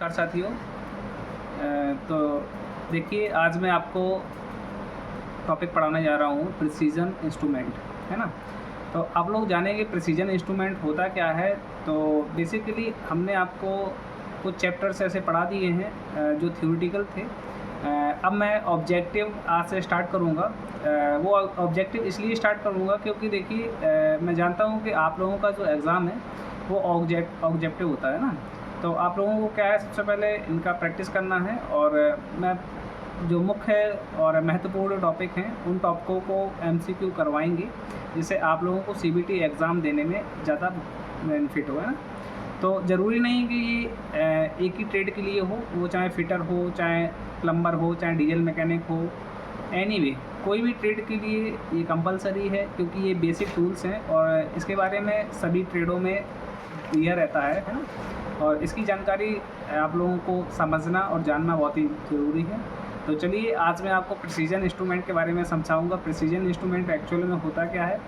नमस्कार साथियों। तो देखिए, आज मैं आपको टॉपिक पढ़ाने जा रहा हूँ प्रिसीजन इंस्ट्रूमेंट, है ना। तो आप लोग जानेंगे प्रिसीजन इंस्ट्रूमेंट होता क्या है। तो बेसिकली हमने आपको कुछ चैप्टर्स ऐसे पढ़ा दिए हैं जो थ्योरेटिकल थे। अब मैं ऑब्जेक्टिव आज से स्टार्ट करूँगा। वो ऑब्जेक्टिव इसलिए स्टार्ट करूँगा क्योंकि देखिए, मैं जानता हूँ कि आप लोगों का जो एग्ज़ाम है वो ऑब्जेक्टिव होता है ना। तो आप लोगों को क्या है, सबसे पहले इनका प्रैक्टिस करना है और मैं जो मुख्य और महत्वपूर्ण टॉपिक हैं उन टॉपिकों को एमसीक्यू करवाएंगे, जिससे आप लोगों को सीबीटी एग्ज़ाम देने में ज़्यादा बेनिफिट होगा ना। तो ज़रूरी नहीं कि ये एक ही ट्रेड के लिए हो, वो चाहे फिटर हो, चाहे प्लम्बर हो, चाहे डीजल मैकेनिक हो, एनीवे कोई भी ट्रेड के लिए ये कंपलसरी है, क्योंकि ये बेसिक टूल्स हैं और इसके बारे में सभी ट्रेडों में क्लियर रहता है ना। और इसकी जानकारी आप लोगों को समझना और जानना बहुत ही ज़रूरी है। तो चलिए, आज मैं आपको प्रिसीजन इंस्ट्रूमेंट के बारे में समझाऊंगा। प्रिसीजन इंस्ट्रूमेंट एक्चुअल में होता क्या है।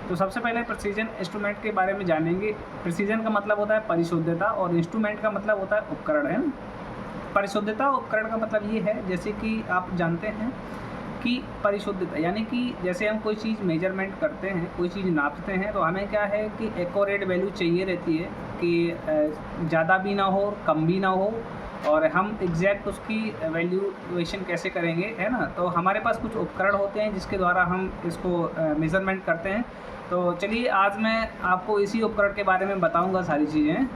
तो सबसे पहले प्रिसीजन इंस्ट्रूमेंट के बारे में जानेंगे। प्रिसीजन का मतलब होता है परिशुद्धता और इंस्ट्रूमेंट का मतलब होता है उपकरण, है ना। परिशुद्धता उपकरण का मतलब ये है, जैसे कि आप जानते हैं कि परिशुद्धता यानी कि जैसे हम कोई चीज़ मेजरमेंट करते हैं, कोई चीज़ नापते हैं, तो हमें क्या है कि एक्यूरेट वैल्यू चाहिए रहती है कि ज़्यादा भी ना हो कम भी ना हो, और हम एग्जैक्ट उसकी वैल्यूएशन कैसे करेंगे, है ना। तो हमारे पास कुछ उपकरण होते हैं जिसके द्वारा हम इसको मेज़रमेंट करते हैं। तो चलिए, आज मैं आपको इसी उपकरण के बारे में बताऊंगा सारी चीज़ें।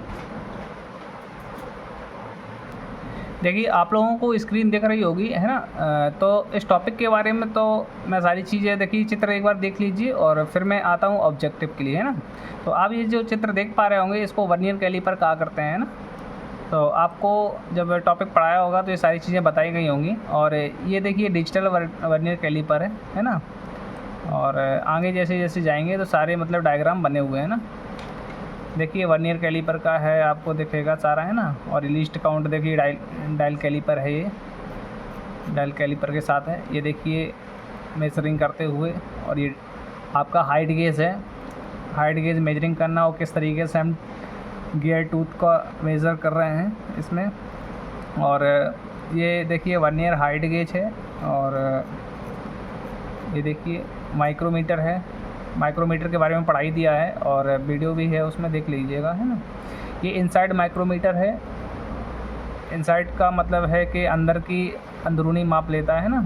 देखिए, आप लोगों को स्क्रीन दिख रही होगी, है ना। तो इस टॉपिक के बारे में तो मैं सारी चीज़ें, देखिए चित्र एक बार देख लीजिए और फिर मैं आता हूँ ऑब्जेक्टिव के लिए, है ना। तो आप ये जो चित्र देख पा रहे होंगे, इसको वर्नियर कैलिपर कहा करते हैं ना। तो आपको जब टॉपिक पढ़ाया होगा तो ये सारी चीज़ें बताई गई होंगी। और ये देखिए डिजिटल वर्नियर कैलिपर है ना। और आगे जैसे जैसे जाएंगे तो सारे मतलब डायग्राम बने हुए हैं ना। देखिए वर्नियर कैलिपर का है, आपको दिखेगा सारा, है ना। और लिस्ट काउंट देखिए, डायल कैलिपर है, ये डायल कैलिपर के साथ है। ये देखिए मेजरिंग करते हुए। और ये आपका हाइट गेज है, हाइट गेज मेजरिंग करना हो किस तरीके से हम गियर टूथ का मेज़र कर रहे हैं इसमें। और ये देखिए वर्नियर हाइट गेज है। और ये देखिए माइक्रोमीटर है, माइक्रोमीटर के बारे में पढ़ाई दिया है और वीडियो भी है, उसमें देख लीजिएगा, है ना। ये इनसाइड माइक्रोमीटर है। इनसाइड का मतलब है कि अंदर की अंदरूनी माप लेता है ना।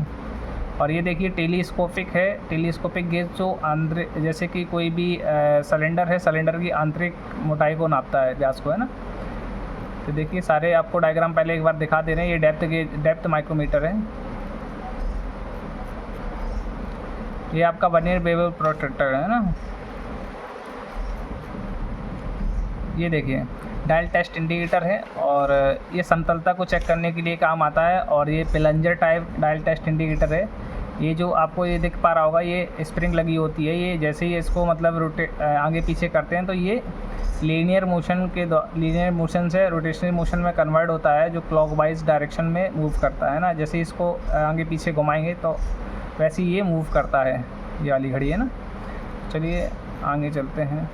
और ये देखिए टेलीस्कोपिक है, टेलीस्कोपिक गेज जो अंदर, जैसे कि कोई भी सिलेंडर है, सिलेंडर की आंतरिक मोटाई को नापता है, व्यास को, है ना। तो देखिए सारे आपको डायग्राम पहले एक बार दिखा दे रहे हैं। ये डेप्थ माइक्रोमीटर है। ये आपका वर्नियर बेवल प्रोट्रैक्टर है ना। ये देखिए डायल टेस्ट इंडिकेटर है और ये समतलता को चेक करने के लिए काम आता है। और ये plunger type dial test indicator है। ये जो आपको ये दिख पा रहा होगा, ये स्प्रिंग लगी होती है। ये जैसे ही इसको मतलब आगे पीछे करते हैं तो ये लीनियर मोशन से रोटेशनल मोशन में कन्वर्ट होता है, जो क्लॉकवाइज डायरेक्शन में मूव करता है ना। जैसे इसको आगे पीछे घुमाएंगे तो वैसे ही ये मूव करता है, ये वाली घड़ी, है ना। चलिए आगे चलते हैं।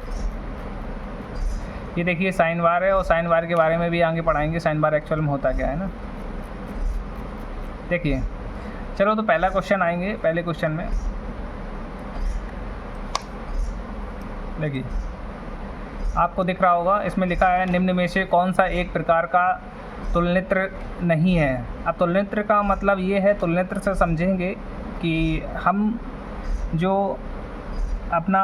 ये देखिए साइन बार है, और साइन बार के बारे में भी आगे पढ़ाएंगे, साइन बार एक्चुअल में होता क्या है ना। देखिए चलो, तो पहला क्वेश्चन आएंगे। पहले क्वेश्चन में देखिए आपको दिख रहा होगा, इसमें लिखा है निम्न में से कौन सा एक प्रकार का तुलनित्र नहीं है। अब तुलनित्र का मतलब ये है, तुलनित्र से समझेंगे कि हम जो अपना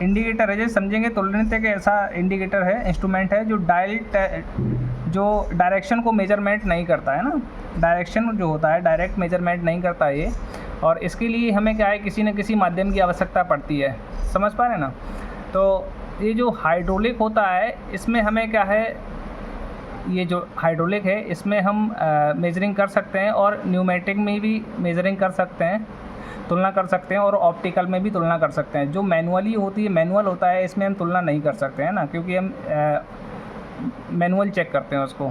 इंडिकेटर है, जैसे समझेंगे तुलनित्र के ऐसा इंडिकेटर है, इंस्ट्रूमेंट है जो डायरेक्शन को मेजरमेंट नहीं करता है ना। डायरेक्शन जो होता है डायरेक्ट मेजरमेंट नहीं करता ये। और इसके लिए हमें क्या है, किसी न किसी माध्यम की आवश्यकता पड़ती है, समझ पा रहे हैं ना। तो ये जो हाइड्रोलिक होता है, इसमें हमें क्या है, ये जो हाइड्रोलिक है इसमें हम मेजरिंग कर सकते हैं, और न्यूमेटिक में भी मेजरिंग कर सकते हैं, तुलना कर सकते हैं, और ऑप्टिकल में भी तुलना कर सकते हैं। जो मैनुअली होती है, मैनुअल होता है, इसमें हम तुलना नहीं कर सकते हैं ना, क्योंकि हम मैनुअल चेक करते हैं उसको।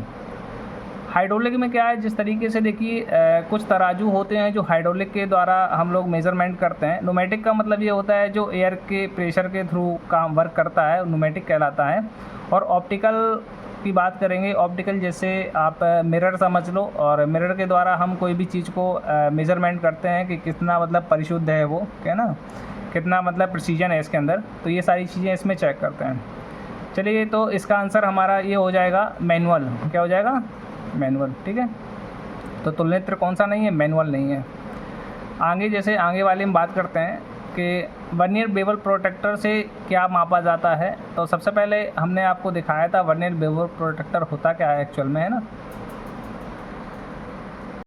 हाइड्रोलिक में क्या है, जिस तरीके से देखिए कुछ तराजू होते हैं जो हाइड्रोलिक के द्वारा हम लोग मेज़रमेंट करते हैं। न्यूमेटिक का मतलब ये होता है जो एयर के प्रेशर के थ्रू काम वर्क करता है, न्यूमेटिक कहलाता है। और ऑप्टिकल की बात करेंगे ऑप्टिकल, जैसे आप मिरर समझ लो, और मिरर के द्वारा हम कोई भी चीज़ को मेज़रमेंट करते हैं कि कितना मतलब परिशुद्ध है वो, क्या ना, कितना मतलब प्रिसीजन है इसके अंदर, तो ये सारी चीज़ें इसमें चेक करते हैं। चलिए, तो इसका आंसर हमारा ये हो जाएगा मैनुअल। क्या हो जाएगा? मैनुअल। ठीक है, तो तुलनित्र कौन सा नहीं है? मैनुअल नहीं है। आगे जैसे आगे वाले में बात करते हैं कि वर्नियर बेवल प्रोटेक्टर से क्या मापा जाता है। तो सबसे पहले हमने आपको दिखाया था वर्नियर बेवल प्रोटेक्टर होता क्या है एक्चुअल में, है ना।